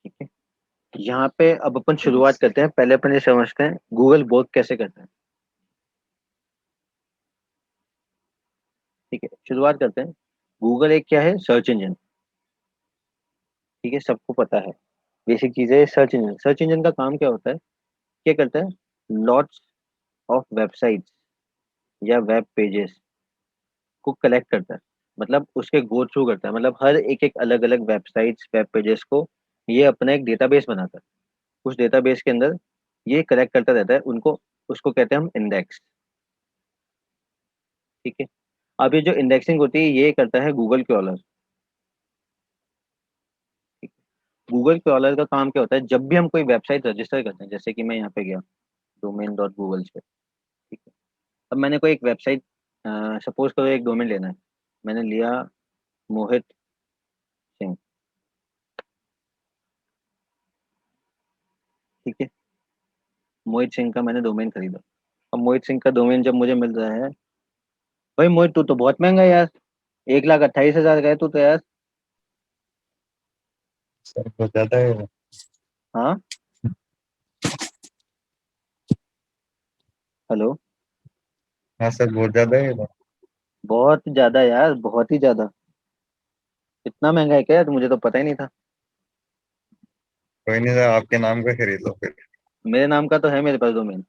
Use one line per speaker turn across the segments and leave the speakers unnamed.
ठीक है। यहाँ पे अब अपन शुरुआत करते हैं। पहले अपन ये समझते हैं गूगल वर्क कैसे करता है। ठीक है, शुरुआत करते हैं। गूगल एक क्या है, सर्च इंजन। ठीक है, सबको पता है। बेसिक चीज है सर्च इंजन। सर्च इंजन का काम क्या होता है, क्या करता है, लॉट्स ऑफ वेबसाइट्स या वेब पेजेस को कलेक्ट करता है। मतलब उसके गो थ्रू करता है, मतलब हर एक एक अलग अलग वेबसाइट्स वेब पेजेस को ये अपना एक डेटाबेस बनाता है। उस डेटाबेस के अंदर ये कलेक्ट करता रहता है उनको। उसको कहते हैं हम इंडेक्स। ठीक है। अब ये जो इंडेक्सिंग होती है ये करता है गूगल क्रॉलर। गूगल क्रॉलर का काम क्या होता है, जब भी हम कोई वेबसाइट रजिस्टर करते हैं, जैसे कि मैं यहाँ पे गया डोमेन डॉट गूगल से। ठीक है। अब मैंने कोई एक वेबसाइट, सपोज करो एक डोमेन लेना है। मैंने लिया मोहित सिंह। ठीक है। मोहित सिंह का मैंने डोमेन खरीदा। अब मोहित सिंह का डोमेन जब मुझे मिल रहा है, भाई मोहित तू तो बहुत महंगा है यार, 1,28,000 का है तू तो यार।
सर बहुत ज्यादा है।
हाँ। हेलो।
हाँ सर, बहुत ज्यादा है।
बहुत ज्यादा यार, बहुत ही ज्यादा। इतना महंगा है क्या यार, मुझे तो पता ही नहीं था।
कोई नहीं सर, आपके नाम का खरीद लो फिर।
मेरे नाम का तो है मेरे पास डोमेन।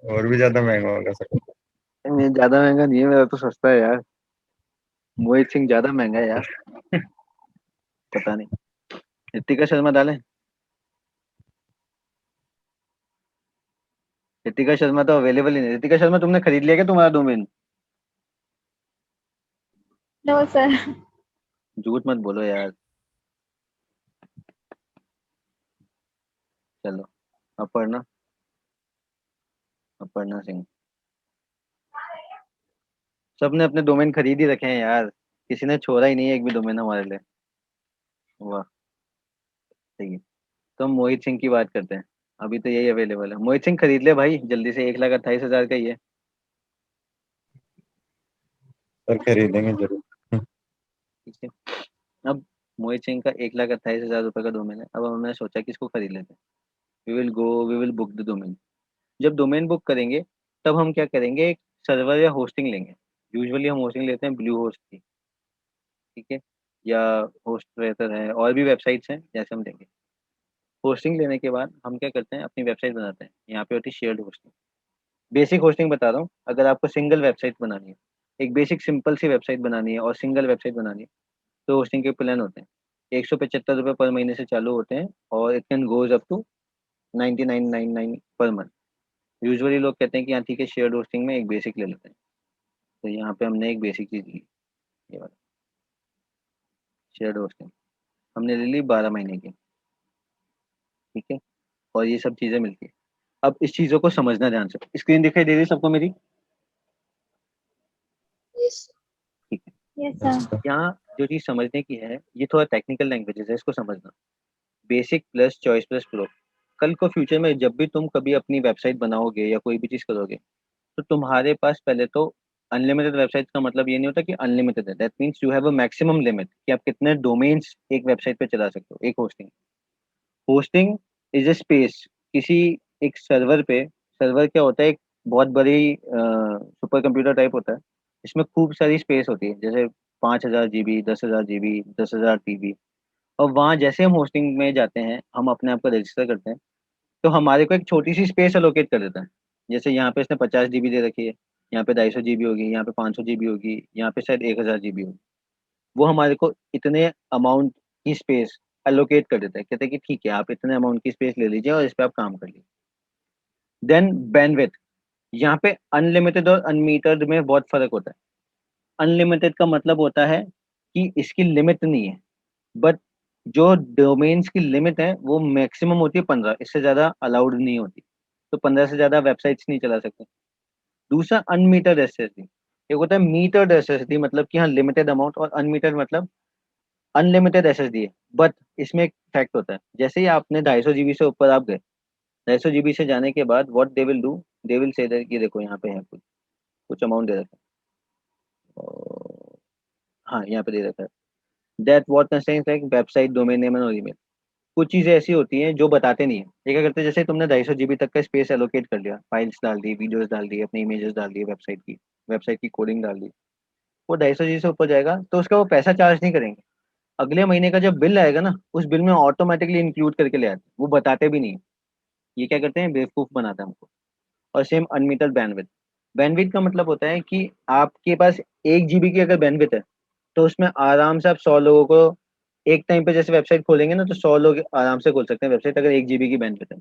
और भी ज्यादा महंगा होगा सर।
मेरा ज्यादा महंगा नहीं है, मेरा तो सस्ता है यार। मोहित सिंह ज्यादा महंगा है यार। पता नहीं। ऋतिका शर्मा डालें। ऋतिका शर्मा तो अवेलेबल ही नहीं। ऋतिका शर्मा तुमने खरीद लिया क्या तुम्हारा डोमेन?
No sir.
झूठ मत बोलो यार। चलो। अपर्णा। अपर्णा सिंह। सबने अपने डोमेन खरीद ही रखे हैं यार। किसी ने छोड़ा ही नहीं है एक भी डोमेन हमारे लिए। वाह। सही है। तो हम मोहित सिंह की बात करते हैं। अभी तो यही अवेलेबल है। मोहित सिंह खरीद ले भाई जल्दी से, 1,28,000 का ही है।
सर खरीदेंगे जरूर।
ठीक है। अब मोहित सिंह का 1,28,000 रुपये का डोमेन है। अब हमने सोचा कि इसको खरीद लेते हैं। We will book the domain. जब डोमेन बुक करेंगे तब हम क्या करेंगे, एक सर्वर या होस्टिंग लेंगे। यूजुअली हम होस्टिंग लेते हैं ब्लू होस्ट की। ठीक है। या होस्ट बेहतर है, और भी वेबसाइट्स हैं जैसे हम लेंगे। होस्टिंग लेने के बाद हम क्या करते हैं, अपनी वेबसाइट बनाते हैं। यहाँ पे होती है शेयर्ड होस्टिंग। बेसिक होस्टिंग बता रहा हूँ। अगर आपको सिंगल वेबसाइट बनानी है, एक बेसिक सिंपल सी वेबसाइट बनानी है और सिंगल वेबसाइट बनानी है, तो होस्टिंग के प्लान होते हैं। 175 रुपये पर महीने से चालू होते हैं और it can goes up to 9999 per month. Usually लोग कहते हैं कि हाँ ठीक है, शेयर्ड होस्टिंग में एक बेसिक ले लेते हैं। तो यहाँ पे हमने एक बेसिक चीज ली, ये वाला शेयर्ड होस्टिंग। हमने ले ली 12 महीने की। ठीक है। और ये सब चीजें मिलती है। अब इस चीजों को समझना ध्यान से। स्क्रीन दिखाई दे रही है सबको मेरी?
यस।
ठीक है।
Yes
yes
sir.
सर।
यहाँ जो चीज समझने की है, ये थोड़ा टेक्निकल लैंग्वेजेस है, इसको समझना। Basic plus choice plus pro. कल को फ्यूचर में जब भी तुम कभी अपनी वेबसाइट बनाओगे या कोई भी चीज करोगे, तो तुम्हारे पास पहले तो अनलिमिटेड वेबसाइट का मतलब ये नहीं होता कि अनलिमिटेड है। That means you have a maximum limit कि आप कितने डोमेन्स एक वेबसाइट पे चला सकते हो, एक hosting. Hosting is a space किसी एक सर्वर पे। सर्वर क्या होता है, एक बहुत बड़ी सुपर कंप्यूटर टाइप होता है। इसमें खूब सारी स्पेस होती है, जैसे 5,000 GB, 10,000 GB, 10,000 TB। और वहाँ जैसे हम होस्टिंग में जाते हैं, हम अपने आप को रजिस्टर करते हैं, तो हमारे को एक छोटी सी स्पेस अलोकेट कर देता है। जैसे यहाँ पे इसने 50 GB दे रखी है, यहाँ पे 250 GB होगी, यहाँ पे 500 GB होगी, यहाँ पे शायद 1,000 GB होगी। वो हमारे को इतने अमाउंट की स्पेस एलोकेट कर देता है। कहते हैं कि ठीक है, आप इतने अमाउंट की स्पेस ले लीजिए और इस पे आप काम कर लीजिए। Then bandwidth. यहाँ पे अनलिमिटेड और अनमीटर्ड में बहुत फर्क होता है। अनलिमिटेड का मतलब होता है कि इसकी लिमिट नहीं है, बट जो डोमेन्स की लिमिट है वो मैक्सिमम होती है 15, इससे ज्यादा अलाउड नहीं होती। तो 15 से ज्यादा वेबसाइट्स नहीं चला सकते। दूसरा अनमीटर्ड एसएसडी। एक होता है मीटर्ड एसएसडी, मतलब कि हाँ लिमिटेड अमाउंट, और अनमीटर्ड मतलब अनलिमिटेड एसएसडी है। बट इसमें एक फैक्ट होता है, जैसे ही आपने 250 GB से ऊपर आप गए, 250 GB से जाने के बाद what they will do, they will say that कि देखो यहाँ पे है कुछ कुछ अमाउंट दे रखा है। हाँ यहाँ पे दे रखा है। That what constraints like website, domain name and email. कुछ चीजें ऐसी होती हैं जो बताते नहीं है। ये क्या करते हैं, जैसे तुमने 250 GB तक का स्पेस एलोकेट कर लिया, फाइल्स डाल दी, वीडियोस डाल दी, अपनी इमेजेस डाल दी, वेबसाइट की कोडिंग डाल दी, वो 250 GB से ऊपर जाएगा तो उसका वो पैसा चार्ज नहीं करेंगे। अगले महीने का जब बिल आएगा ना, उस बिल में ऑटोमेटिकली इंक्लूड करके ले आते हैं, वो बताते भी नहीं है। ये क्या करते हैं, बेवकूफ बनाते हैं हमको। और सेम अनलिमिटेड बैंडविड्थ। बैंडविड्थ का मतलब होता है कि आपके पास 1 GB की अगर बैंडविड्थ है, तो उसमें आराम से आप 100 लोगों को एक टाइम पे जैसे वेबसाइट खोलेंगे ना, तो 100 लोग आराम से खोल सकते हैं वेबसाइट, अगर 1 GB की बैंडविड्थ है।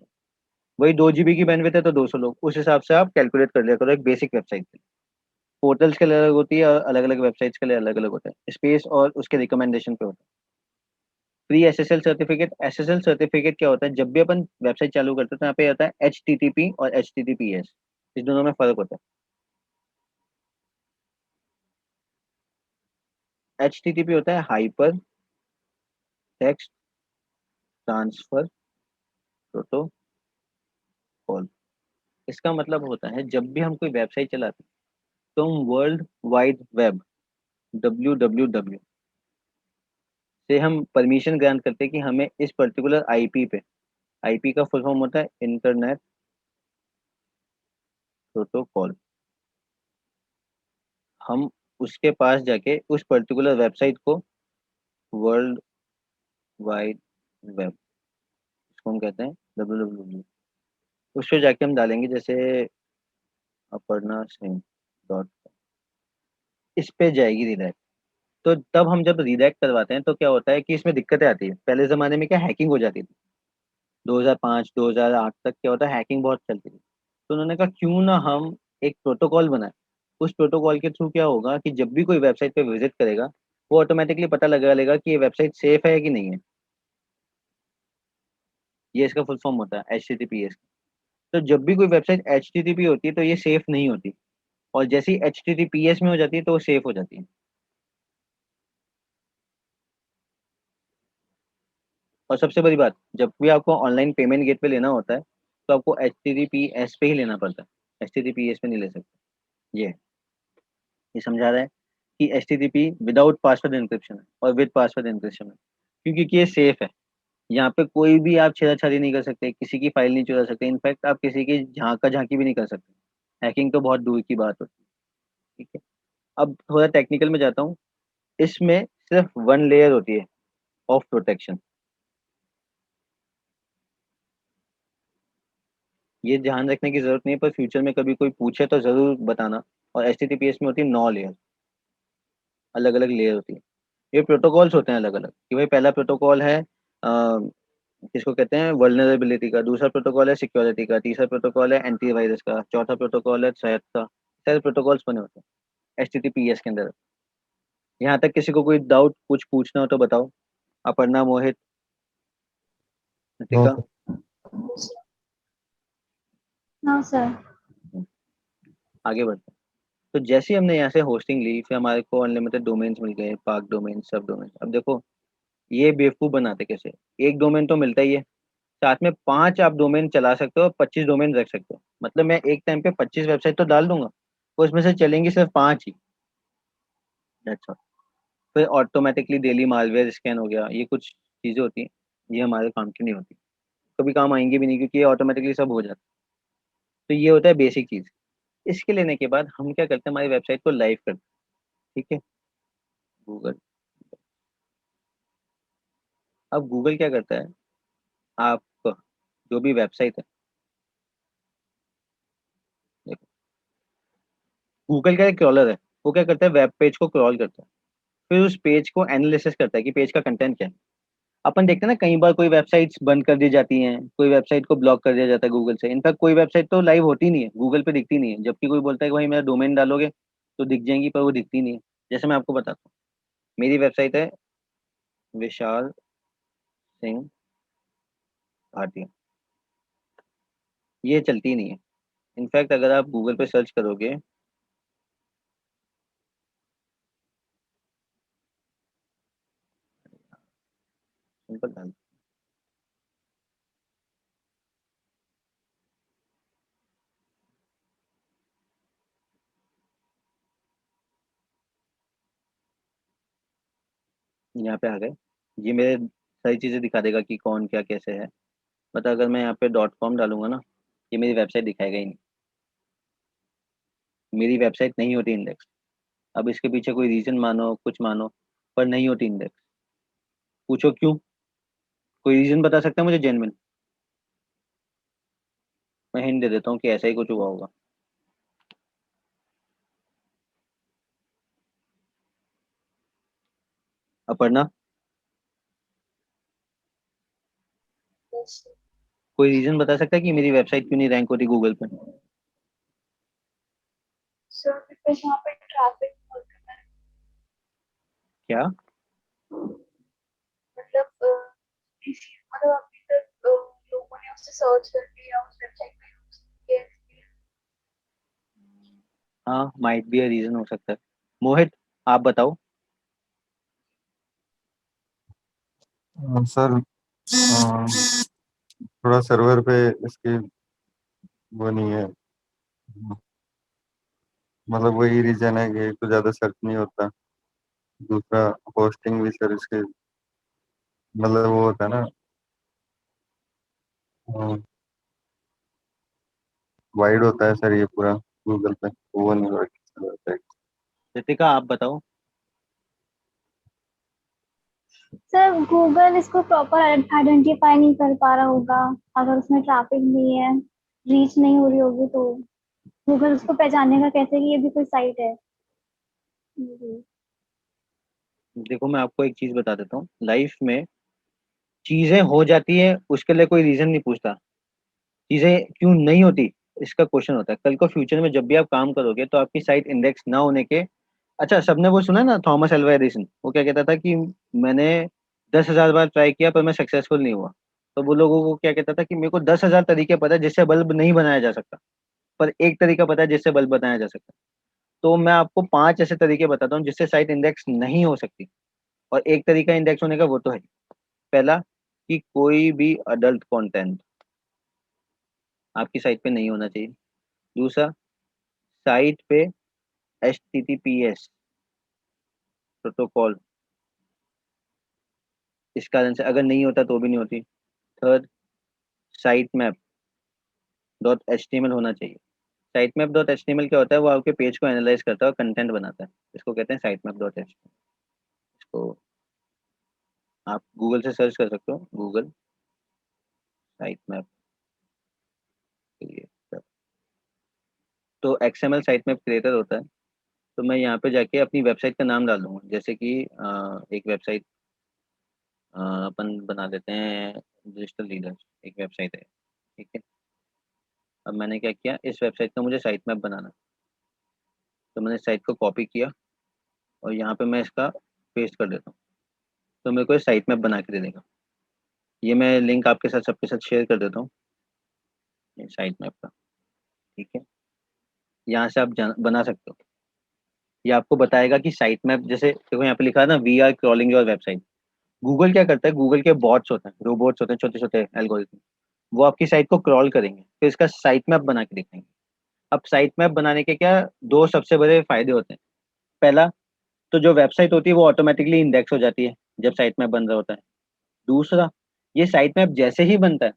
वही 2 GB की बैंडविड्थ है तो 200 लोग, उस हिसाब से आप कैलकुलेट कर लिया करो एक बेसिक वेबसाइट के लिए। पोर्टल्स के लिए अलग होती है और अलग अलग वेबसाइट्स के लिए अलग अलग होता है, स्पेस और उसके रिकमेंडेशन पे होता है। Pre S S L certificate क्या होता है, जब भी अपन वेबसाइट चालू करते हैं तो यहाँ पे आता है HTTP और HTTPS। इस दोनों में फर्क होता है। HTTP होता है हाइपर टेक्स्ट ट्रांसफर प्रोटोकॉल। इसका मतलब होता है जब भी हम कोई वेबसाइट चलाते हैं तो हम वर्ल्ड वाइड वेब, WWW से हम परमिशन ग्रांट करते हैं कि हमें इस पर्टिकुलर आईपी पे, आईपी का फुल फॉर्म होता है इंटरनेट प्रोटोकॉल, हम उसके पास जाके उस पर्टिकुलर वेबसाइट को वर्ल्ड वाइड वेब, इसको हम कहते हैं WWW। उस पर जाके हम डालेंगे जैसे अपर्णा सिंह डॉट, इस पे जाएगी रिडायरेक्ट। तो तब हम जब रिडायरेक्ट करवाते हैं तो क्या होता है कि इसमें दिक्कतें आती है। पहले ज़माने में क्या हैकिंग हो जाती थी, 2005 2008 तक क्या होता है, हैकिंग बहुत चलती थी। तो उन्होंने कहा क्यों ना हम एक प्रोटोकॉल बनाए। उस प्रोटोकॉल के थ्रू क्या होगा कि जब भी कोई वेबसाइट पे विजिट करेगा, वो ऑटोमेटिकली पता लगा लेगा कि ये वेबसाइट सेफ है कि नहीं है। ये इसका फुल फॉर्म होता है HTTPS। तो जब भी कोई वेबसाइट HTTP होती है तो ये सेफ नहीं होती, और जैसे ही HTTPS में हो जाती है तो वो सेफ हो जाती है। और सबसे बड़ी बात, जब भी आपको ऑनलाइन पेमेंट गेट पे लेना होता है तो आपको HTTPS पे ही लेना पड़ता है, HTTPS पे नहीं ले सकते। ये है। ये समझा रहा है कि HTTP विदाउट पासवर्ड इंक्रिप्शन है और विद पासवर्ड इंक्रिप्शन है, क्योंकि कि ये सेफ है। यहाँ पे कोई भी आप छेड़छाड़ी नहीं कर सकते, किसी की फाइल नहीं चुरा सकते, इनफैक्ट आप किसी की झांका झांकी भी नहीं कर सकते। हैकिंग तो बहुत दूर की बात होती है। ठीक है। अब थोड़ा टेक्निकल में जाता हूँ। इसमें सिर्फ वन लेयर होती है ऑफ प्रोटेक्शन। ये ध्यान रखने की जरूरत नहीं है, पर फ्यूचर में कभी कोई पूछे तो जरूर बताना। और HTTPS में होती है 9 लेयर, अलग अलग लेयर होती है। ये प्रोटोकॉल्स होते हैं अलग अलग, कि भाई पहला प्रोटोकॉल है किसको कहते हैं, वर्नरेबिलिटी का। दूसरा प्रोटोकॉल है सिक्योरिटी का। तीसरा प्रोटोकॉल है एंटीवायरस का। चौथा प्रोटोकॉल है शायद का। सारे प्रोटोकॉल्स बने होते हैं HTTPS के अंदर। यहाँ तक किसी को कोई डाउट कुछ पूछना हो तो बताओ। Aparna, Mohit,
no
Nitika.
Sir.
No sir.
आगे बढ़ते हैं। तो जैसे ही हमने यहाँ से होस्टिंग ली, फिर हमारे को अनलिमिटेड डोमेन्स मिल गए, पार्क डोमेन, सब डोमेन। अब देखो ये बेवकूफ बनाते कैसे। एक डोमेन तो मिलता ही है, साथ में 5 आप डोमेन चला सकते हो, 25 डोमेन रख सकते हो। मतलब मैं एक टाइम पे 25 वेबसाइट तो डाल दूंगा, तो उसमें से चलेंगी सिर्फ 5 ही। That's all। फिर ऑटोमेटिकली डेली मालवेयर स्कैन हो गया, ये कुछ चीज़ें होती हैं, ये हमारे काम की नहीं होती, कभी काम आएंगी भी नहीं, क्योंकि ये ऑटोमेटिकली सब हो जाता है। तो ये होता है बेसिक चीज़। इसके लेने के बाद हम क्या करते हैं, हमारी वेबसाइट को लाइव करते हैं। ठीक है। गूगल। अब गूगल क्या करता है, आप जो भी वेबसाइट है, देखो गूगल का एक क्रॉलर है, वो क्या करता है, वेब पेज को क्रॉल करता है। फिर उस पेज को एनालिसिस करता है कि पेज का कंटेंट क्या है। अपन देखते हैं ना, कई बार कोई वेबसाइट्स बंद कर दी जाती हैं, कोई वेबसाइट को ब्लॉक कर दिया जाता है गूगल से। इनफैक्ट कोई वेबसाइट तो लाइव होती नहीं है, गूगल पे दिखती नहीं है, जबकि कोई बोलता है कि भाई मेरा डोमेन डालोगे तो दिख जाएंगी, पर वो दिखती नहीं है। जैसे मैं आपको बताता हूँ, मेरी वेबसाइट है विशाल सिंह भाटिया, ये चलती नहीं है। इनफैक्ट अगर आप गूगल पे सर्च करोगे, सिंपल डाल, यहाँ पे आ गए। ये मेरे सारी चीज़ें दिखा देगा कि कौन क्या कैसे है। बट अगर मैं यहाँ पे डॉट कॉम डालूंगा ना, ये मेरी वेबसाइट दिखाएगा ही नहीं। मेरी वेबसाइट नहीं होती इंडेक्स। अब इसके पीछे कोई रीजन मानो कुछ मानो, पर नहीं होती इंडेक्स। पूछो क्यों? कोई रीजन बता सकता है मुझे जेन्युइन? मैं हिंट दे देता हूँ कि ऐसा ही कुछ हुआ होगा। अपर्णा, कोई रीजन बता सकता है कि मेरी वेबसाइट क्यों नहीं रैंक होती गूगल पे?
सर बिकॉज वहाँ पे ट्रैफिक बहुत कम है।
क्या?
मतलब मतलब अभी तक लोगों ने उससे सर्च करके या उस वेबसाइट पे यूज किया है।
हाँ, माइट बी अ रीजन हो सकता है। मोहित, आप बताओ।
सर थोड़ा सर्वर पे इसकी वो नहीं है, मतलब वही रीजन है कि एक तो ज्यादा सर्च नहीं होता, दूसरा होस्टिंग भी सर इसके मतलब वो होता है ना, वाइड होता है सर ये पूरा गूगल पे, वो नहीं वर्क करता है।
रितिका, आप बताओ।
सर गूगल इसको प्रॉपर आइडेंटिफाई नहीं कर पा रहा होगा। अगर उसमें ट्रैफिक नहीं है, रीच नहीं हो रही होगी तो गूगल उसको पहचानेगा कैसे कि ये भी कोई साइट है। जी।
देखो, मैं आपको एक चीज बता देता हूँ। लाइफ में चीजें हो जाती है, उसके लिए कोई रीजन नहीं पूछता। चीजें क्यों नहीं होती, इसका क्वेश्चन होता है। कल को फ्यूचर में जब भी आप काम करोगे तो आपकी साइट इंडेक्स ना होने के। अच्छा, सबने वो सुना है ना, थॉमस एल्वा एडिसन, वो क्या कहता था कि मैंने 10,000 बार ट्राई किया पर मैं सक्सेसफुल नहीं हुआ। तो वो लोगों को क्या कहता था कि मेरे को 10,000 तरीके पता है जिससे बल्ब नहीं बनाया जा सकता, पर एक तरीका पता है जिससे बल्ब बनाया जा सकता है। तो मैं आपको 5 ऐसे तरीके बताता हूँ जिससे साइट इंडेक्स नहीं हो सकती। और एक तरीका इंडेक्स होने का वो तो है। पहला, कि कोई भी अडल्ट कंटेंट आपकी साइट पे नहीं होना चाहिए। दूसरा, साइट पे HTTPS प्रोटोकॉल, इस कारण से अगर नहीं होता तो भी नहीं होती। Third, site map dot H T M L होना चाहिए। Site map dot H T M L क्या होता है? वो आपके पेज को एनालाइज करता है और कंटेंट बनाता है। इसको कहते हैं साइट मैप डॉट एच। इसको आप गूगल से सर्च कर सकते हो, गूगल साइट मैप के लिए। तो XML साइट मैप क्रिएटर होता है। तो मैं यहाँ पे जाके अपनी वेबसाइट का नाम डाल दूंगा, जैसे कि एक वेबसाइट अपन बना देते हैं, डिजिटल लीडर एक वेबसाइट है। ठीक है। अब मैंने क्या किया, इस वेबसाइट का मुझे साइट मैप बनाना है। तो मैंने साइट को कॉपी किया और यहाँ पे मैं इसका पेस्ट कर देता हूँ। तो मेरे को ये साइट मैप बना के दे देगा। ये मैं लिंक आपके साथ सबके साथ शेयर कर देता हूँ, ये साइट मैप का। ठीक है। यहाँ से आप बना सकते हो। ये आपको बताएगा कि साइट मैप, जैसे देखो यहाँ पे लिखा है ना, we are crawling your website. Google क्या करता है? गूगल के बॉट्स होते हैं, रोबोट्स होते हैं, छोटे छोटे एल्गोरिथम। वो आपकी साइट को क्रॉल करेंगे, फिर इसका साइट मैप बना के दिखाएंगे। अब साइट मैप बनाने के क्या दो सबसे बड़े फायदे होते हैं। पहला, तो जो वेबसाइट होती है वो ऑटोमेटिकली इंडेक्स हो जाती है जब साइट मैप बन रहा होता है। दूसरा, ये साइट मैप जैसे ही बनता है,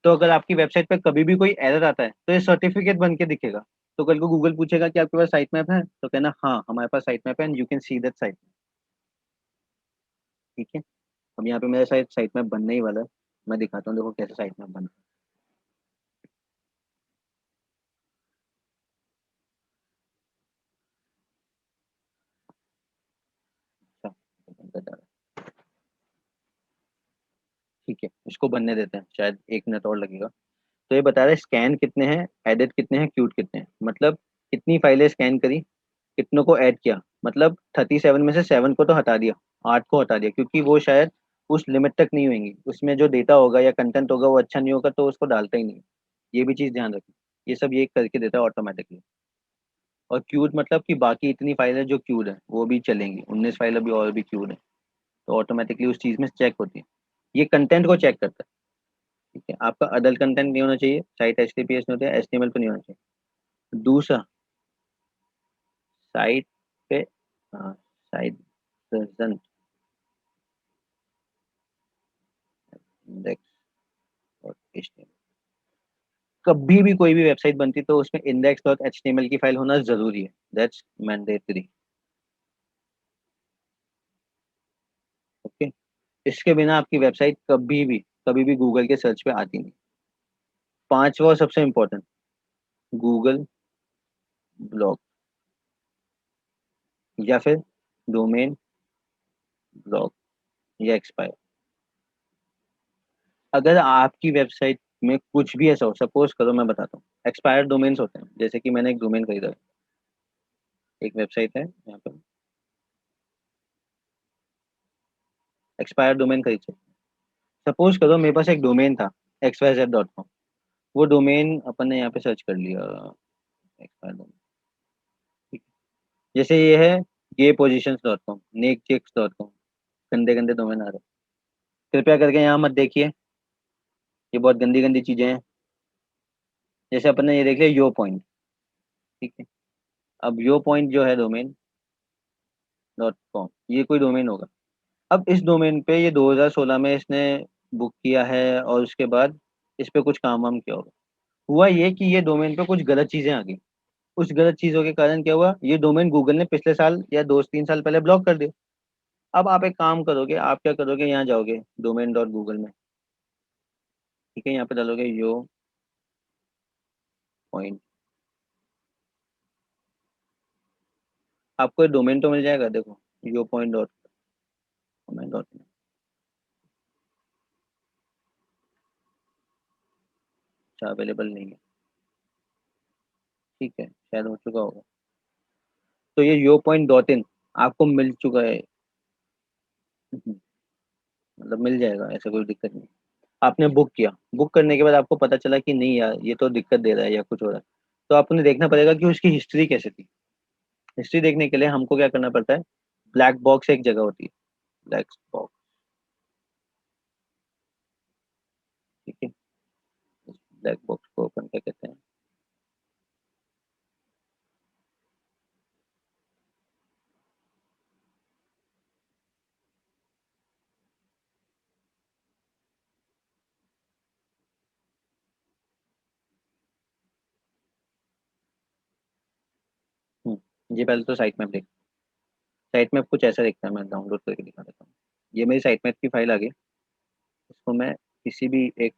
तो अगर आपकी वेबसाइट पे कभी भी कोई एरर आता है तो ये सर्टिफिकेट बन के दिखेगा। तो कल को गूगल पूछेगा कि आपके पास साइट मैप है, तो कहना हाँ हमारे पास साइट मैप है, and you can see that site. ठीक है। अब यहाँ पे मेरा साइट मैप बनने ही वाला है। मैं दिखाता हूँ, देखो कैसे साइट मैप बना। अच्छा, बनता जा रहा है। ठीक है, इसको बनने देते हैं, शायद 1 मिनट और लगेगा। तो ये बता रहा है स्कैन कितने हैं, एडिट कितने हैं, क्यूट कितने हैं। मतलब कितनी फाइलें स्कैन करी, कितनों को ऐड किया। मतलब 37 में से 7 को तो हटा दिया, 8 को हटा दिया, क्योंकि वो शायद उस लिमिट तक नहीं होंगी। उसमें जो डेटा होगा या कंटेंट होगा वो अच्छा नहीं होगा तो उसको डालता ही नहीं। ये भी चीज़ ध्यान रखना। ये सब ये करके देता है ऑटोमेटिकली। और क्यूड मतलब कि बाकी इतनी फाइलें जो क्यूड है वो भी चलेंगी, 19 फाइल अभी और भी क्यूड है। तो ऑटोमेटिकली उस चीज़ में चेक होती है। ये कंटेंट को चेक करता है। ठीक है। आपका अडल्ट कंटेंट नहीं होना चाहिए, साइट HTTPS नहीं होता है, HTML पे नहीं होना चाहिए। दूसरा, साइट पे साइट index.html। कभी भी कोई भी वेबसाइट बनती तो उसमें index.html की फाइल होना जरूरी है, दैट्स मैंडेटरी। ओके, इसके बिना आपकी वेबसाइट कभी भी गूगल के सर्च पे आती नहीं। पांचवा और सबसे इम्पोर्टेंट, गूगल ब्लॉक या फिर डोमेन ब्लॉक या एक्सपायर। अगर आपकी वेबसाइट में कुछ भी ऐसा हो, सपोज करो मैं बताता हूँ, एक्सपायर्ड डोमेन्स होते हैं, जैसे कि मैंने एक डोमेन खरीदा है, एक वेबसाइट है यहाँ पे, एक्सपायर्ड डोमेन खरीद सकते। सपोज करो मेरे पास एक डोमेन था xyz.com, वो डोमेन अपन ने यहाँ पे सर्च कर लिया, एक्सपायर्ड डोमेन, ठीक है। जैसे ये है गे पोजिशंस डॉट कॉम, नेक चेक्स डॉट कॉम, गंदे गंदे डोमेन आ रहे हैं, कृपया करके यहाँ मत देखिए, ये बहुत गंदी गंदी चीजें हैं। जैसे अपन ने ये देख लिया यो पॉइंट, ठीक है। अब यो पॉइंट जो है डोमेन डॉट कॉम, ये कोई डोमेन होगा। अब इस डोमेन पे ये 2016 में इसने बुक किया है, और उसके बाद इस पे कुछ काम वाम किया होगा। हुआ ये कि ये डोमेन पे कुछ गलत चीजें आ गई, उस गलत चीजों के कारण क्या हुआ, ये डोमेन गूगल ने पिछले साल या 2-3 साल पहले ब्लॉक कर दिया। अब आप एक काम करोगे, आप क्या करोगे, यहाँ जाओगे डोमेन डॉट गूगल में, ठीक है, यहाँ पे डालोगे यो पॉइंट, आपको डोमेन तो मिल जाएगा, देखो यो पॉइंट डॉट डोमेन डॉट, अच्छा अवेलेबल नहीं है, ठीक है, शायद हो चुका होगा। तो ये यो पॉइंट डॉट इन आपको मिल चुका है, मतलब मिल जाएगा, ऐसा कोई दिक्कत नहीं। आपने बुक किया, बुक करने के बाद आपको पता चला कि नहीं यार ये तो दिक्कत दे रहा है या कुछ हो रहा है, तो आपने देखना पड़ेगा कि उसकी हिस्ट्री कैसे थी। हिस्ट्री देखने के लिए हमको क्या करना पड़ता है, ब्लैक बॉक्स एक जगह होती है, ब्लैक बॉक्स, ठीक है, ब्लैक बॉक्स को ओपन क्या कहते हैं, ये पहले तो साइट मैप देख, साइट मैप कुछ ऐसा दिखता है, मैं डाउनलोड करके दिखा देता हूँ। ये मेरी साइट मैप की फाइल आ गई, इसको मैं किसी भी एक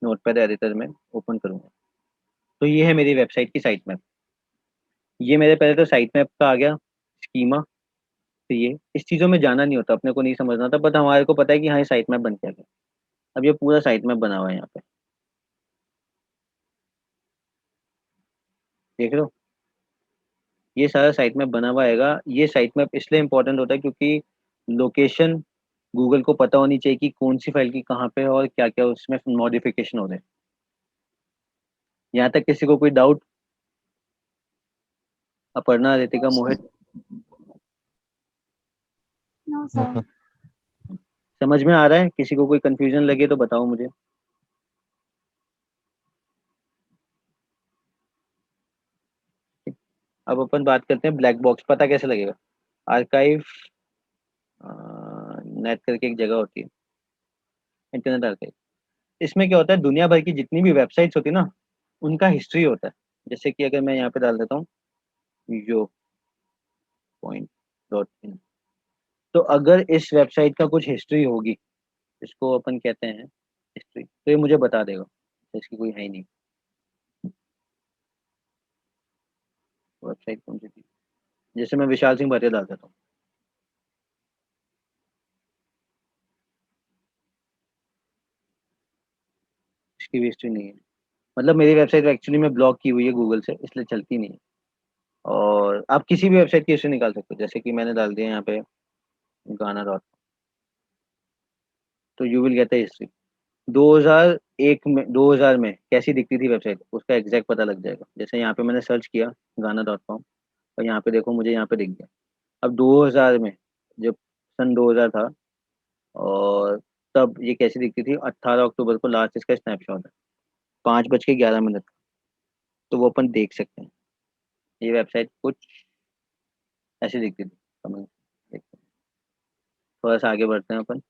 नोटपैड एडिटर में ओपन करूंगा, तो ये है मेरी वेबसाइट की साइट मैप। ये मेरे पहले तो साइट मैप का आ गया स्कीमा। तो ये इस चीज़ों में जाना नहीं होता, अपने को नहीं समझना था, बट हमारे को पता है कि हाँ ये साइट मैप बन के आ गया। अब ये पूरा साइट मैप बना हुआ है यहाँ पे, देख रहे हो, ये सारा साइट मैप बना हुआ आएगा। ये साइट मैप इसलिए इंपॉर्टेंट होता है क्योंकि लोकेशन गूगल को पता होनी चाहिए कि कौन सी फाइल की कहाँ पे है और क्या क्या उसमें मॉडिफिकेशन हो रहे हैं। यहाँ तक किसी को कोई डाउट? अपर्णा, रितिका, मोहित,
नो सर।
समझ में आ रहा है? किसी को कोई कंफ्यूजन लगे तो बताओ मुझे। अब अपन बात करते हैं ब्लैक बॉक्स पता कैसे लगेगा। आर्काइव नेट करके एक जगह होती है, इंटरनेट आर्काइव। इसमें क्या होता है, दुनिया भर की जितनी भी वेबसाइट्स होती है ना, उनका हिस्ट्री होता है। जैसे कि अगर मैं यहाँ पे डाल देता हूँ यो पॉइंट डॉट इन, तो अगर इस वेबसाइट का कुछ हिस्ट्री होगी, इसको अपन कहते हैं हिस्ट्री, तो ये मुझे बता देगा। तो इसकी कोई है ही नहीं, वेबसाइट कौन सी थी, जैसे मैं विशाल सिंह भाटिया डाल देता हूँ, इसकी भी हिस्ट्री नहीं है। मतलब मेरी वेबसाइट एक्चुअली में ब्लॉक की हुई है गूगल से, इसलिए चलती नहीं है। और आप किसी भी वेबसाइट की हिस्ट्री निकाल सकते हो, जैसे कि मैंने डाल दिया यहाँ पे गाना डॉट, तो यू विल गेट हिस्ट्री। 2001 में, 2000 में कैसी दिखती थी वेबसाइट, उसका एग्जैक्ट पता लग जाएगा। जैसे यहाँ पे मैंने सर्च किया गाना डॉट कॉम, और यहाँ पे देखो मुझे यहाँ पे दिख गया। अब 2000 में, जब सन 2000 था, और तब ये कैसी दिखती थी, 18 अक्टूबर को लास्ट इसका स्नैपशॉट है, 5:11 तो वो अपन देख सकते हैं। ये वेबसाइट कुछ ऐसी दिखती थी, कमेंट देखते हैं। थोड़ा सा आगे बढ़ते हैं अपन।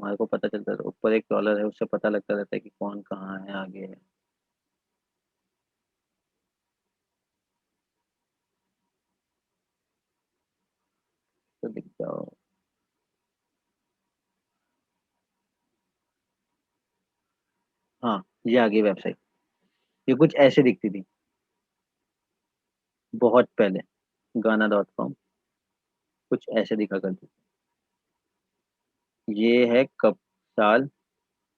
हमारे को पता चलता है, ऊपर एक क्रॉलर है, उससे पता लगता रहता है कि कौन कहाँ है, आगे है। तो दिख जाओ। हाँ, ये आ गई वेबसाइट। ये कुछ ऐसे दिखती थी बहुत पहले, गाना.com कुछ ऐसे दिखा करती थी। ये है कब, साल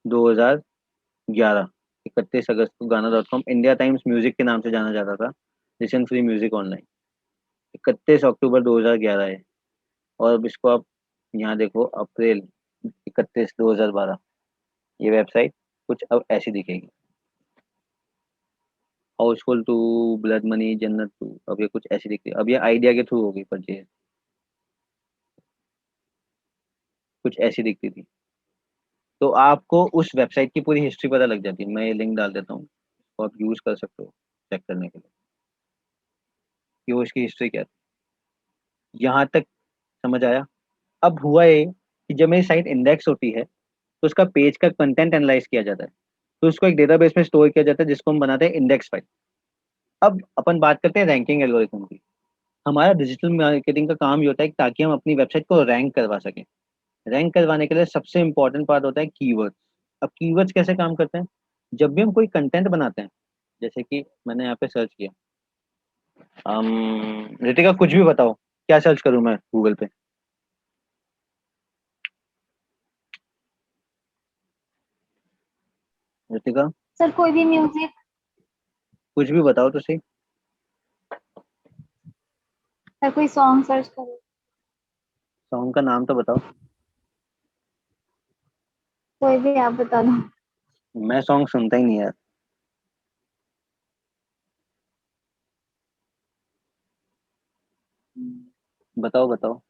2011, 31 अगस्त को गाना.com इंडिया टाइम्स म्यूजिक के नाम से जाना जाता था, लिसन फ्री म्यूजिक ऑनलाइन। 31 अक्टूबर 2011 है। और अब इसको आप यहाँ देखो, अप्रैल 31 2012, ये वेबसाइट कुछ अब ऐसी दिखेगी। हाउसफुल टू, ब्लड मनी, जन्नत टू, अब ये कुछ ऐसी दिखती है। अब ये आइडिया के थ्रू होगी परचेज, कुछ ऐसी दिखती थी। तो आपको उस वेबसाइट की पूरी हिस्ट्री पता लग जाती है। मैं ये लिंक डाल देता हूँ, तो आप यूज कर सकते हो चेक करने के लिए कि वो इसकी हिस्ट्री क्या थी। यहाँ तक समझ आया। अब हुआ ये कि जब मेरी साइट इंडेक्स होती है तो उसका पेज का कंटेंट एनालाइज किया जाता है, तो उसको एक डेटाबेस में स्टोर किया जाता है जिसको हम बनाते हैं इंडेक्स फाइल। अब अपन बात करते हैं रैंकिंग एल्गोरिथम की। हमारा डिजिटल मार्केटिंग का काम ये होता है कि ताकि हम अपनी वेबसाइट को रैंक करवा सकें। रैंक करवाने के लिए सबसे इंपॉर्टेंट पार्ट होता है कीवर्ड्स। अब कीवर्ड्स कैसे काम करते हैं? जब भी हम कोई कंटेंट बनाते हैं, जैसे कि मैंने यहाँ पे सर्च किया, रितिका कुछ भी बताओ, क्या सर्च करूँ मैं गूगल पे? रितिका
सर कोई भी म्यूजिक।
कुछ भी बताओ तो सही।
सर कोई सॉन्ग सर्च करो।
सॉन्ग का नाम तो बताओ।
कोई भी आप बता दो।
मैं सॉन्ग सुनता ही नहीं यार। बताओ बताओ।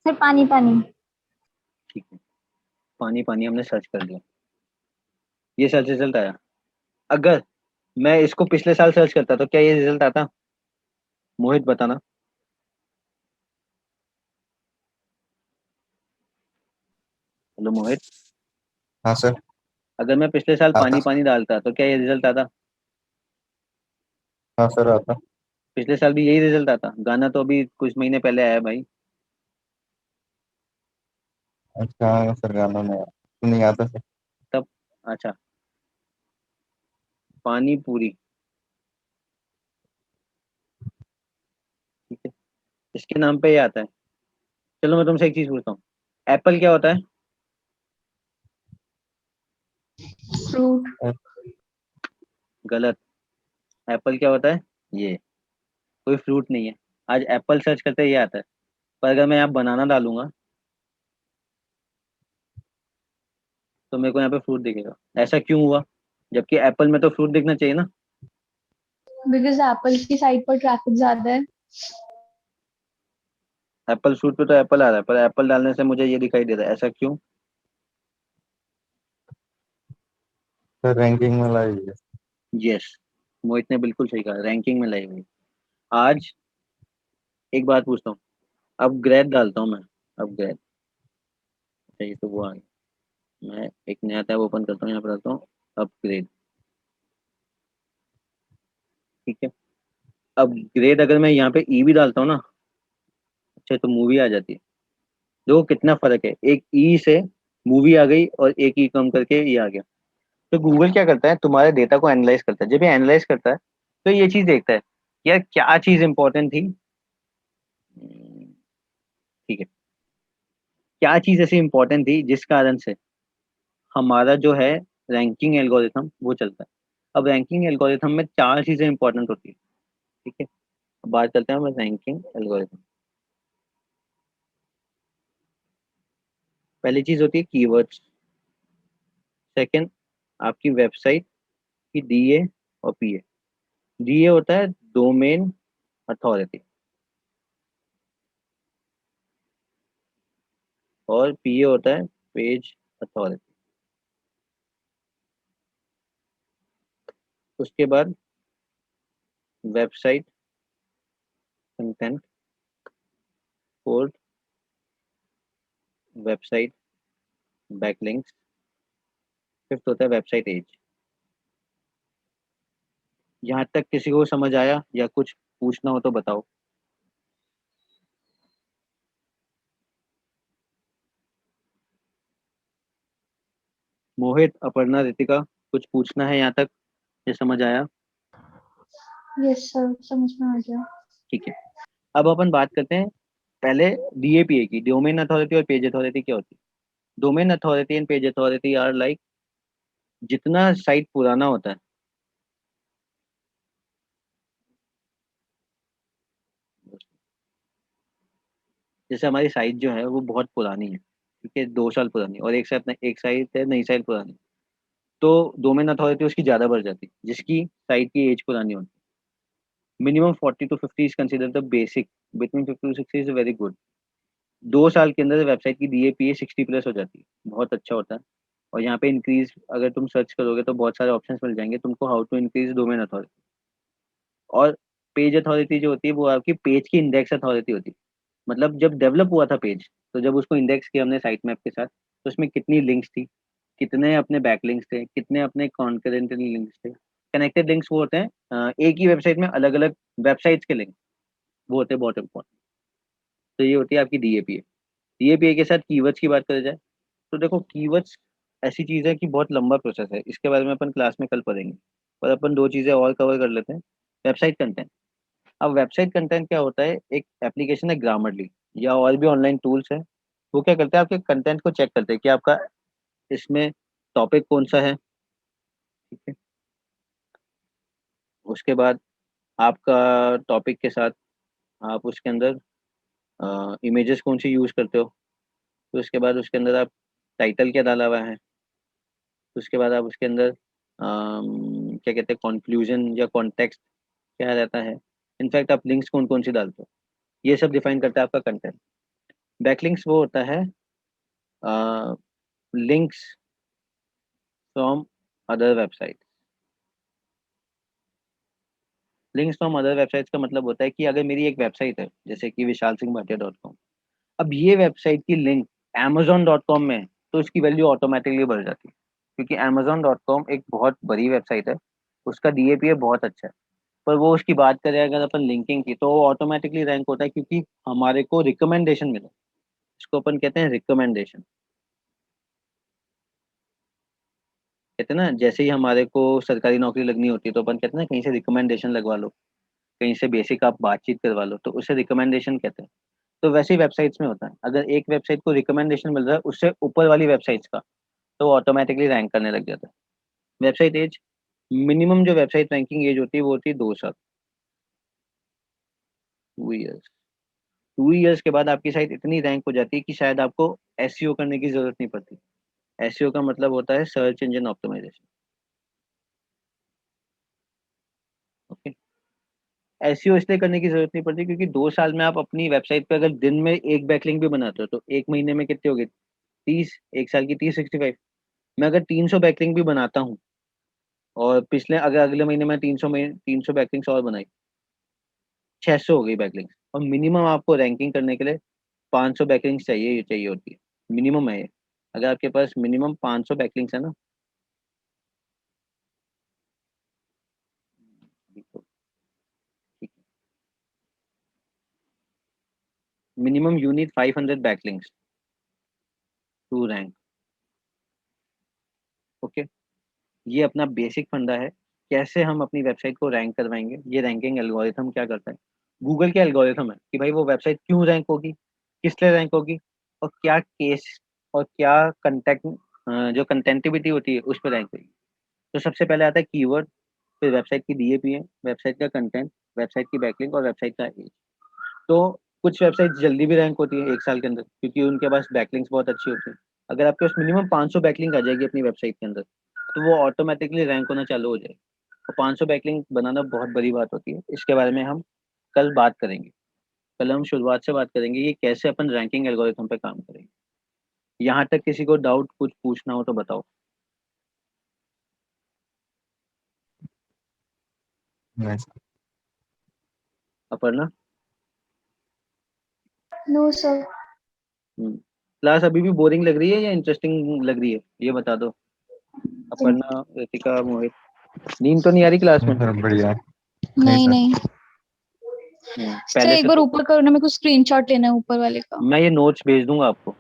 सर पानी पानी।
ठीक है, पानी पानी हमने सर्च कर लिया, ये सर्च रिजल्ट आया। अगर मैं इसको पिछले साल सर्च करता तो क्या ये रिजल्ट आता? मोहित बताना। हेलो मोहित।
हाँ सर।
अगर मैं पिछले साल
आता।
पानी पानी डालता तो क्या ये रिजल्ट आता?
हाँ सर आता।
पिछले साल भी यही रिजल्ट आता। गाना तो अभी कुछ महीने पहले आया भाई।
अच्छा हाँ सर, गाना नहीं आता सर।
तब अच्छा, पानी पूरी, ठीक है, इसके नाम पे ये आता है। चलो मैं तुमसे एक चीज पूछता हूँ, एप्पल क्या होता है?
फ्रूट।
गलत। एप्पल क्या होता है? ये कोई फ्रूट नहीं है। आज एप्पल सर्च करते ही ये आता है, पर अगर मैं यहाँ बनाना डालूंगा तो मेरे को यहाँ पे फ्रूट दिखेगा। ऐसा क्यों हुआ, जबकि एप्पल में तो फ्रूट दिखना चाहिए ना?
बिकॉज एप्पल की साइट पर ट्रैफिक ज्यादा है।
एप्पल फ्रूट पे तो एप्पल आ रहा है, पर एप्पल डालने से मुझे ये दिखाई दे रहा है, ऐसा क्यों?
सर रैंकिंग में लाई है।
यस, मोहित ने बिल्कुल सही कहा, रैंकिंग में लाई हुई। आज एक बात पूछता हूँ, अपग्रेड डालता हूँ मैं, अपग्रेड, ये तो वो आ गया। मैं एक नया टैब ओपन करता हूँ, यहाँ पर डालता हूँ अपग्रेड, ठीक है। अपग्रेड अगर मैं यहाँ पे ई भी डालता हूँ ना, अच्छा तो मूवी आ जाती है। देखो कितना फर्क है, एक ई से मूवी आ गई और एक ई कम करके ये आ गया। तो गूगल क्या करता है, तुम्हारे डेटा को एनालाइज करता है। जब ये एनालाइज करता है तो ये चीज देखता है यार क्या चीज इंपॉर्टेंट थी। ठीक है, क्या चीज ऐसी इंपॉर्टेंट थी जिस कारण से हमारा जो है रैंकिंग एल्गोरिथम वो चलता है। अब रैंकिंग एल्गोरिथम में चार चीजें इंपॉर्टेंट होती है, ठीक है। अब बात करते हैं हम रैंकिंग एल्गोरिथम। पहली चीज होती है कीवर्ड्स। सेकंड, आपकी वेबसाइट की डीए और पीए। डीए होता है डोमेन अथॉरिटी, और पीए होता है पेज अथॉरिटी। उसके बाद website content fourth website backlinks, fifth होता है वेबसाइट एज। यहाँ तक किसी को समझ आया या कुछ पूछना हो तो बताओ। मोहित, अपर्णा, रितिका, कुछ पूछना है यहाँ तक? ये समझ आया?
यस सर, समझ में आ गया।
ठीक है, अब अपन बात करते हैं पहले डीएपीए की, डोमेन अथॉरिटी और पेज अथॉरिटी क्या होती है। Domain authority and page authority are like, जितना साइट पुराना होता है, जैसे हमारी साइट जो है वो बहुत पुरानी है, ठीक है, 2 साल पुरानी, और एक साइट है नई साइट पुरानी, तो डोमेन अथॉरिटी उसकी ज़्यादा बढ़ जाती है, जिसकी साइट की एज पुरानी होती है। Minimum 40 to 50 is consider the basic, between 50 to 60 is very good. 2 साल के अंदर वेबसाइट की डीएपीए 60+ हो जाती है, बहुत अच्छा होता है। और यहाँ पे इंक्रीज, अगर तुम सर्च करोगे तो बहुत सारे ऑप्शंस मिल जाएंगे तुमको, how to increase domain authority. और पेज अथॉरिटी जो होती है वो आपकी पेज की इंडेक्स अथॉरिटी होती है। मतलब जब डेवलप हुआ था पेज, तो जब उसको इंडेक्स किया हमने साइट मैप के साथ, तो उसमें कितनी लिंक्स थी, कितने अपने बैकलिंक्स थे, कितने अपने कॉन्करेंट लिंक्स थे। कनेक्टेड लिंक्स वो होते हैं एक ही वेबसाइट में अलग अलग वेबसाइट्स के लिंक, वो होते हैं बहुत इंपॉर्टेंट। तो ये होती है आपकी डीएपीए। डीएपीए के साथ कीवर्ड्स की बात करी जाए, तो देखो कीवर्ड्स ऐसी चीज़ है कि बहुत लंबा प्रोसेस है, इसके बारे में अपन क्लास में कल पढ़ेंगे। पर अपन 2 चीज़ें और कवर कर लेते हैं। Website content. अब वेबसाइट कंटेंट क्या होता है, एक एप्लीकेशन है ग्रामरली या और भी ऑनलाइन टूल्स है, वो क्या करते हैं, आपके कंटेंट को चेक करते हैं कि आपका इसमें टॉपिक कौन सा है, ठीक है। उसके बाद आपका टॉपिक के साथ आप उसके अंदर इमेजेस कौन सी यूज़ करते हो, तो उसके बाद उसके अंदर आप टाइटल क्या डाला हुआ है, तो उसके बाद आप उसके अंदर क्या कहते हैं, कंक्लूजन या कॉन्टेक्स्ट क्या रहता है, इनफैक्ट आप लिंक्स कौन कौन सी डालते हो, ये सब डिफाइन करता है आपका कंटेंट। बैकलिंक्स वो होता है links from other website. Links from other websites का मतलब होता है कि अगर मेरी एक वेबसाइट है जैसे कि vishalsinghbhatia.com, अब ये वेबसाइट की लिंक amazon.com में है, तो उसकी वैल्यू ऑटोमेटिकली बढ़ जाती है, क्योंकि amazon.com एक बहुत बड़ी वेबसाइट है, उसका डीएपीए बहुत अच्छा है। पर वो उसकी बात करें अगर अपन लिंकिंग की, तो वो ऑटोमेटिकली रैंक होता है, क्योंकि हमारे को रिकमेंडेशन मिला, इसको अपन कहते हैं रिकमेंडेशन। कहते हैं ना, जैसे ही हमारे को सरकारी नौकरी लगनी होती है तो अपन कहते हैं ना कहीं से रिकमेंडेशन लगवा लो, कहीं से बेसिक आप बातचीत करवा लो, तो उसे रिकमेंडेशन कहते हैं। तो वैसे ही वेबसाइट्स में होता है, अगर एक वेबसाइट को रिकमेंडेशन मिल रहा है उससे ऊपर वाली वेबसाइट्स का, तो वो ऑटोमेटिकली रैंक करने लग जाता है। वेबसाइट एज, मिनिमम जो वेबसाइट रैंकिंग एज होती है वो होती है 2 साल, 2 ईयर्स। 2 ईयर्स के बाद आपकी साइट इतनी रैंक हो जाती है कि शायद आपको एसईओ करने की जरूरत नहीं पड़ती। एसईओ का मतलब होता है search engine optimisation, okay. SEO इसलिए करने की जरूरत नहीं पड़ती क्योंकि 2 साल में आप अपनी वेबसाइट पे अगर दिन में एक बैकलिंक भी बनाते हो, तो एक महीने में कितने हो गए, 30, एक साल की 30, 65। मैं अगर 300 बैकलिंक भी बनाता हूँ, और पिछले अगर अगले महीने में 300 बैकलिंक्स और बनाई, 600 हो गई बैकलिंक्स। और मिनिमम आपको रैंकिंग करने के लिए 500 बैकलिंक्स चाहिए चाहिए होती है, मिनिमम है ये। अगर आपके पास मिनिमम 500 बैकलिंक्स है ना, minimum you need 500 backlinks to rank, okay. ये अपना बेसिक फंडा है। कैसे हम अपनी वेबसाइट को रैंक करवाएंगे, ये रैंकिंग एल्गोरिथम क्या करता है, गूगल के एल्गोरिथम है कि भाई वो वेबसाइट क्यों रैंक होगी, किस लिए रैंक होगी, और क्या केस और क्या कंटेंट, जो कंटेंटिविटी होती है उस पर रैंक होगी। तो सबसे पहले आता है कीवर्ड, फिर वेबसाइट की डीएपीए, वेबसाइट का कंटेंट, वेबसाइट की बैकलिंक और वेबसाइट का एज। तो कुछ वेबसाइट जल्दी भी रैंक होती है 1 साल के अंदर, क्योंकि उनके पास बैकलिंक्स बहुत अच्छी होती है। अगर आपके पास मिनिमम 500 बैकलिंक आ जाएगी अपनी वेबसाइट के अंदर, तो वो ऑटोमेटिकली रैंक होना चालू हो जाएगी। और 500 बैकलिंक बनाना बहुत बड़ी बात होती है, इसके बारे में हम कल बात करेंगे। कल हम शुरुआत से बात करेंगे कि कैसे अपन रैंकिंग एल्गोरिथम पे काम करेंगे। यहाँ तक किसी को डाउट कुछ पूछना हो तो बताओ।
नहीं।
अपर्णा?
No sir.
क्लास अभी भी बोरिंग लग रही है या इंटरेस्टिंग लग रही है, ये बता दो। अपर्णा, रितिका, मोहित, नींद तो नहीं आ रही क्लास में?
सर बढ़िया।
नहीं
सर।
नहीं सर,
पहले
एक
से
बार
तो
ऊपर करो ना, मेरे को स्क्रीनशॉट लेना है ऊपर वाले का।
मैं ये नोट्स भेज दूंगा आपको।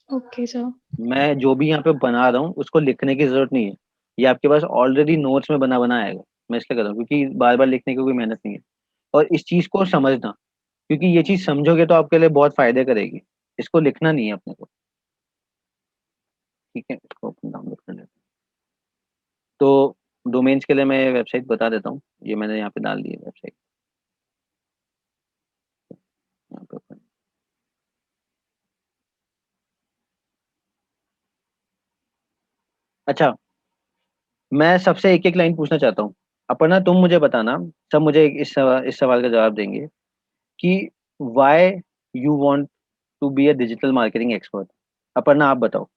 Okay sir.
मैं जो भी यहाँ पे बना रहा हूँ उसको लिखने की जरूरत नहीं है, ये आपके पास ऑलरेडी नोट्स में बना बना आएगा। मैं इसलिए कर रहा हूँ क्योंकि बार बार लिखने की कोई मेहनत नहीं है। और इस चीज को समझना, क्योंकि ये चीज समझोगे तो आपके लिए बहुत फायदे करेगी। इसको लिखना नहीं है अपने को, ठीक है? इसको अपन डाउनलोड कर लेते हैं। तो डोमेन्स के लिए मैं वेबसाइट बता देता हूँ, ये मैंने यहाँ पे डाल दी है वेबसाइट, यहाँ पे open। अच्छा, मैं सबसे एक एक लाइन पूछना चाहता हूँ। अपर्णा तुम मुझे बताना, सब मुझे इस सवाल का जवाब देंगे कि why you want to be a digital marketing expert. Aparna आप बताओ।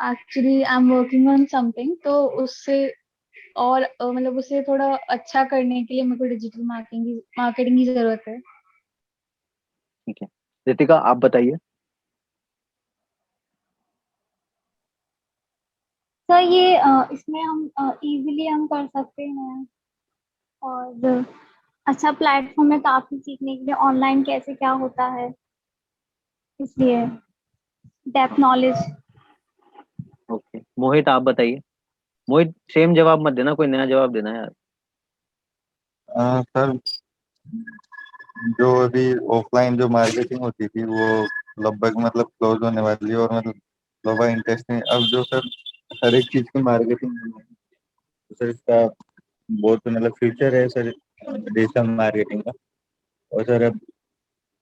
Actually I am working on something, तो उससे और मतलब उसे थोड़ा अच्छा करने के लिए मेरे को डिजिटल मार्केटिंग की जरूरत है।
ठीक है, रितिका आप बताइए।
सर ये इसमें हम इजीली हम कर सकते हैं, और अच्छा प्लेटफॉर्म है काफी सीखने के लिए, ऑनलाइन कैसे क्या होता है, इसलिए डेप्थ नॉलेज।
ओके, मोहित आप बताइए। मोहित सेम जवाब मत देना, कोई नया जवाब देना यार।
सर जो अभी ऑफलाइन जो मार्केटिंग होती थी वो लगभग मतलब क्लोज होने वाली है, और मतलब लोगों इंटरेस्टिंग अब जो सर हर एक चीज की मार्केटिंग है, तो सर इसका बहुत मतलब फ्यूचर है सर डिजिटल मार्केटिंग का। और सर अब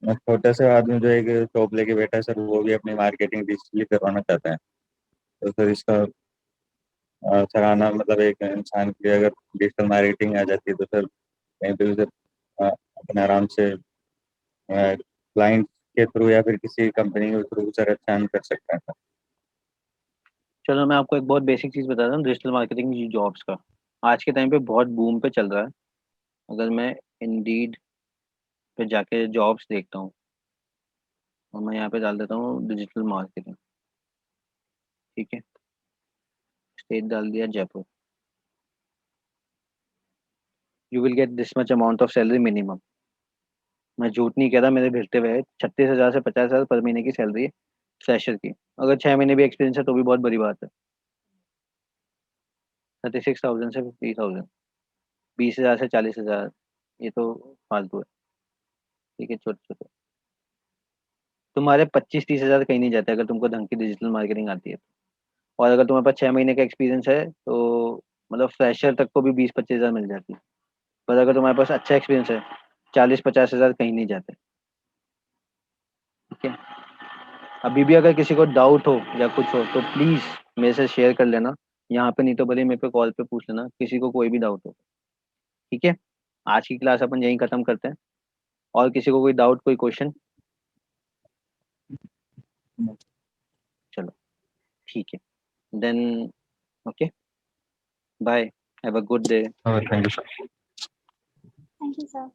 छोटे से आदमी जो एक शॉप लेके बैठा है सर, वो भी अपनी मार्केटिंग डिजिटली करवाना चाहता है। तो सर इसका सराहना मतलब एक इंसान की अगर डिजिटल मार्केटिंग आ जाती है तो सर कहीं पे भी सर अपने आराम से क्लाइंट के थ्रू या फिर किसी कंपनी के थ्रू सर अच्छा earn कर सकता है।
चलो मैं आपको एक बहुत बेसिक चीज बता रहा हूँ डिजिटल मार्केटिंग जॉब्स का। आज के टाइम पे बहुत बूम पे चल रहा है। अगर मैं इंडीड पे जाके जॉब्स देखता हूँ, और मैं यहाँ पे डाल देता हूँ डिजिटल मार्केटिंग, ठीक है? स्टेट डाल दिया Jaipur. You will get this much amount of salary minimum. मैं झूठ नहीं कह रहा, मेरे भेजते हुए 36,000 से 50,000 पर महीने की सैलरी है फ्रेशर की। अगर 6 महीने भी एक्सपीरियंस है तो भी बहुत बड़ी बात है। 36,000 से 50,000, 20,000 से 40,000, ये तो फालतू है, ठीक है? छोटे छोटे तुम्हारे 25-30 हजार कहीं नहीं जाते अगर तुमको ढंग की डिजिटल मार्केटिंग आती है। और अगर तुम्हारे पास 6 महीने का एक्सपीरियंस है तो मतलब फ्रेशर तक को भी 20-25 हजार मिल जाती है। पर अगर तुम्हारे पास अच्छा एक्सपीरियंस है, 40-50 हजार कहीं नहीं जाते, ठीक है? अभी भी अगर किसी को डाउट हो या कुछ हो तो प्लीज मेरे से शेयर कर लेना यहाँ पे, नहीं तो भले मेरे पे कॉल पे पूछ लेना किसी को कोई भी डाउट हो, ठीक है? आज की क्लास अपन यहीं खत्म करते हैं। और किसी को कोई डाउट, कोई क्वेश्चन? चलो ठीक है, then okay, bye, have a good day.
Thank you sir.
Thank you sir.